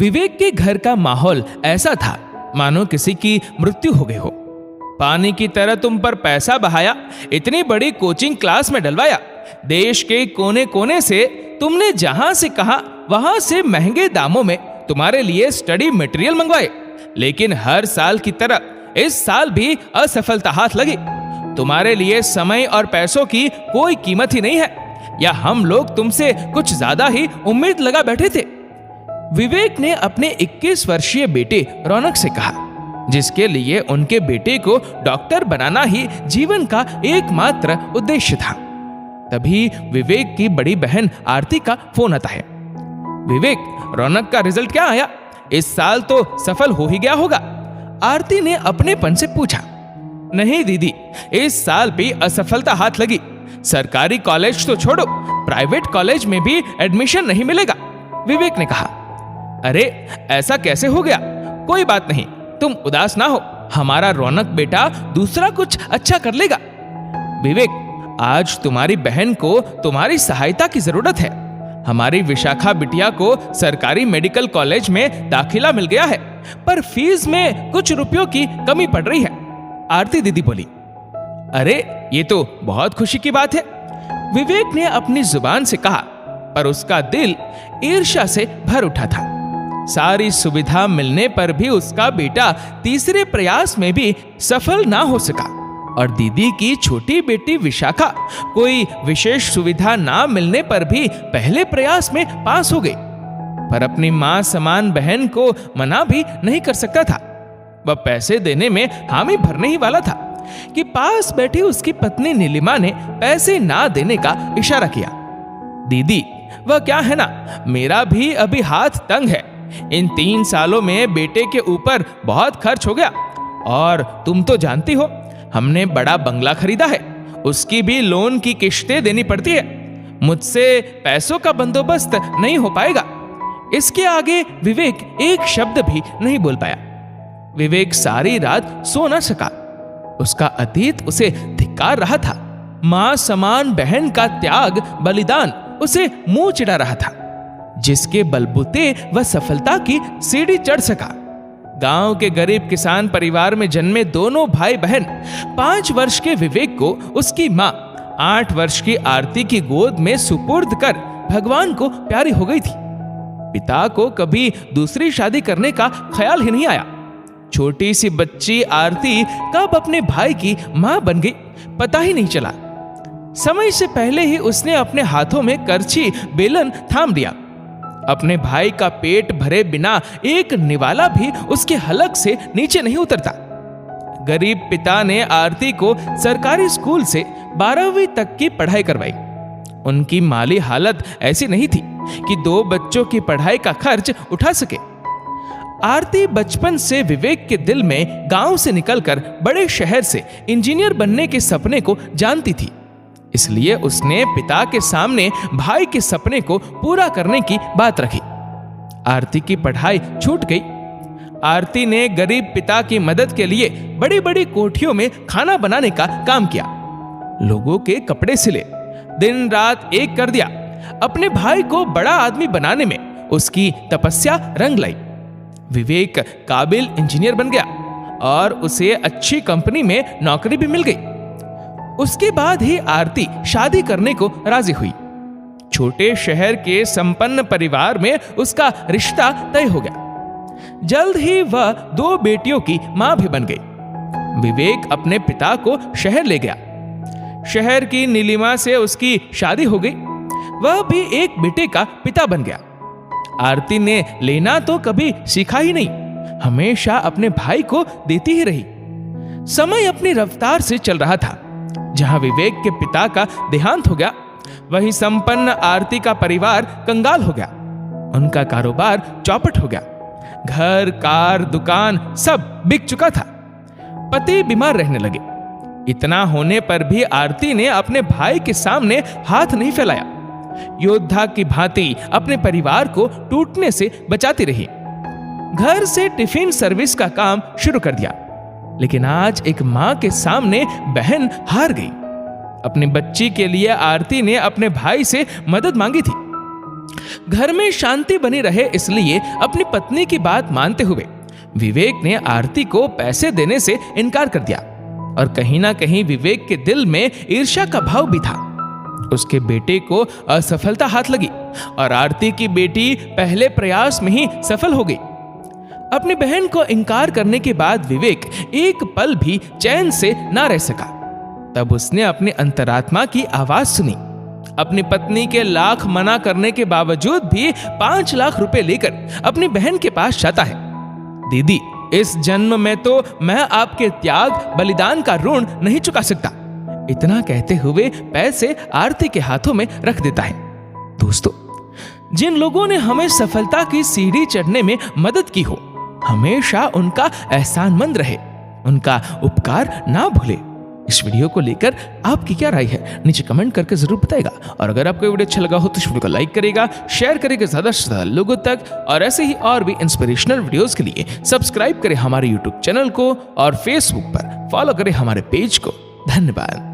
विवेक के घर का माहौल ऐसा था मानो किसी की मृत्यु हो गई हो। पानी की तरह तुम पर पैसा बहाया, इतनी बड़ी कोचिंग क्लास में डलवाया, देश के कोने कोने से तुमने जहां से कहा वहां से महंगे दामों में तुम्हारे लिए स्टडी मटेरियल मंगवाए, लेकिन हर साल की तरह इस साल भी असफलता हाथ लगी। तुम्हारे लिए समय और पैसों की कोई कीमत ही नहीं है, या हम लोग तुमसे कुछ ज्यादा ही उम्मीद लगा बैठे थे। विवेक ने अपने 21 वर्षीय बेटे रौनक से कहा, जिसके लिए उनके बेटे को डॉक्टर बनाना ही जीवन का एकमात्र उद्देश्य था। तभी विवेक की बड़ी बहन आरती का फोन आता है। विवेक, रौनक का रिजल्ट क्या आया? इस साल तो सफल हो ही गया होगा। आरती ने अपनेपन से पूछा। नहीं दीदी, इस साल भी असफलता हाथ लगी। सरकारी कॉलेज तो छोड़ो, प्राइवेट कॉलेज में भी एडमिशन नहीं मिलेगा। विवेक ने कहा, अरे ऐसा कैसे हो गया? कोई बात नहीं, तुम उदास ना हो, हमारा रौनक बेटा दूसरा कुछ अच्छा कर लेगा। विवेक, आज तुम्हारी बहन को तुम्हारी सहायता की जरूरत है। हमारी विशाखा बिटिया को सरकारी मेडिकल कॉलेज में दाखिला मिल गया है, पर फीस में कुछ रुपयों की कमी पड़ रही है। आरती दीदी बोली। अरे ये तो बहुत खुशी की बात है, विवेक ने अपनी जुबान से कहा, पर उसका दिल ईर्ष्या से भर उठा था। सारी सुविधा मिलने पर भी उसका बेटा तीसरे प्रयास में भी सफल ना हो सका, और दीदी की छोटी बेटी विशाखा कोई विशेष सुविधा ना मिलने पर भी पहले प्रयास में पास हो गई। पर अपनी मां समान बहन को मना भी नहीं कर सकता था। वह पैसे देने में हामी भरने ही वाला था कि पास बैठी उसकी पत्नी नीलिमा ने पैसे ना देने का इशारा किया। दीदी, वह क्या है ना, मेरा भी अभी हाथ तंग है। इन 3 सालों में बेटे के ऊपर बहुत खर्च हो गया, और तुम तो जानती हो हमने बड़ा बंगला खरीदा है, उसकी भी लोन की किश्तें देनी पड़ती है। मुझसे पैसों का बंदोबस्त नहीं हो पाएगा। इसके आगे विवेक एक शब्द भी नहीं बोल पाया। विवेक सारी रात सो न सका। उसका अतीत उसे धिक्कार रहा था। मां समान बहन का त्याग बलिदान उसे मुंह चिढ़ा रहा था, जिसके बलबूते वह सफलता की सीढ़ी चढ़ सका। गांव के गरीब किसान परिवार में जन्मे दोनों भाई बहन 5 वर्ष के विवेक को उसकी मां 8 वर्ष की आरती की गोद में सुपुर्द कर भगवान को प्यारी हो गई थी। पिता को कभी दूसरी शादी करने का ख्याल ही नहीं आया। छोटी सी बच्ची आरती कब अपने भाई की मां बन गई पता ही नहीं चला। समय से पहले ही उसने अपने हाथों में करछी बेलन थाम लिया। अपने भाई का पेट भरे बिना एक निवाला भी उसके हलक से नीचे नहीं उतरता। गरीब पिता ने आरती को सरकारी स्कूल से 12वीं तक की पढ़ाई करवाई। उनकी माली हालत ऐसी नहीं थी कि 2 बच्चों की पढ़ाई का खर्च उठा सके। आरती बचपन से विवेक के दिल में गांव से निकलकर बड़े शहर से इंजीनियर बनने के सपने को जानती थी। इसलिए उसने पिता के सामने भाई के सपने को पूरा करने की बात रखी। आरती की पढ़ाई छूट गई। आरती ने गरीब पिता की मदद के लिए बड़ी बड़ी कोठियों में खाना बनाने का काम किया, लोगों के कपड़े सिले, दिन रात एक कर दिया। अपने भाई को बड़ा आदमी बनाने में उसकी तपस्या रंग लाई। विवेक काबिल इंजीनियर बन गया और उसे अच्छी कंपनी में नौकरी भी मिल गई। उसके बाद ही आरती शादी करने को राजी हुई। छोटे शहर के संपन्न परिवार में उसका रिश्ता तय हो गया। जल्द ही वह 2 बेटियों की मां भी बन गई। विवेक अपने पिता को शहर ले गया। शहर की नीलिमा से उसकी शादी हो गई। वह भी एक बेटे का पिता बन गया। आरती ने लेना तो कभी सीखा ही नहीं, हमेशा अपने भाई को देती ही रही। समय अपनी रफ्तार से चल रहा था। जहां विवेक के पिता का देहांत हो गया, वहीं संपन्न आरती का परिवार कंगाल हो गया। उनका कारोबार चौपट हो गया। घर, कार, दुकान सब बिक चुका था। पति बीमार रहने लगे। इतना होने पर भी आरती ने अपने भाई के सामने हाथ नहीं फैलाया। योद्धा की भांति अपने परिवार को टूटने से बचाती रही। घर से टिफिन सर्विस का काम शुरू कर दिया। लेकिन आज एक मां के सामने बहन हार गई। अपनी बच्ची के लिए आरती ने अपने भाई से मदद मांगी थी। घर में शांति बनी रहे इसलिए अपनी पत्नी की बात मानते हुए विवेक ने आरती को पैसे देने से इनकार कर दिया। और कहीं ना कहीं विवेक के दिल में ईर्ष्या का भाव भी था। उसके बेटे को असफलता हाथ लगी और आरती की बेटी पहले प्रयास में ही सफल हो गई। अपनी बहन को इनकार करने के बाद विवेक एक पल भी चैन से ना रह सका। तब उसने अपनी अंतरात्मा की आवाज सुनी। अपनी पत्नी के लाख मना करने के बावजूद भी 5 लाख रुपए लेकर अपनी बहन के पास जाता है। दीदी, इस जन्म में तो मैं आपके त्याग बलिदान का ऋण नहीं चुका सकता। इतना कहते हुए पैसे आरती के हाथों में रख देता है। दोस्तों, जिन लोगों ने हमें सफलता की सीढ़ी चढ़ने में मदद की हो, हमेशा उनका एहसानमंद रहे, उनका उपकार ना भूले। इस वीडियो को लेकर आपकी क्या राय है, नीचे कमेंट करके जरूर बताएगा। और अगर आपको वीडियो अच्छा लगा हो तो इस वीडियो को लाइक करेगा, शेयर करेगा ज्यादा से ज्यादा लोगों तक। और ऐसे ही और भी इंस्पिरेशनल वीडियोस के लिए सब्सक्राइब करें हमारे यूट्यूब चैनल को और फेसबुक पर फॉलो करें हमारे पेज को। धन्यवाद।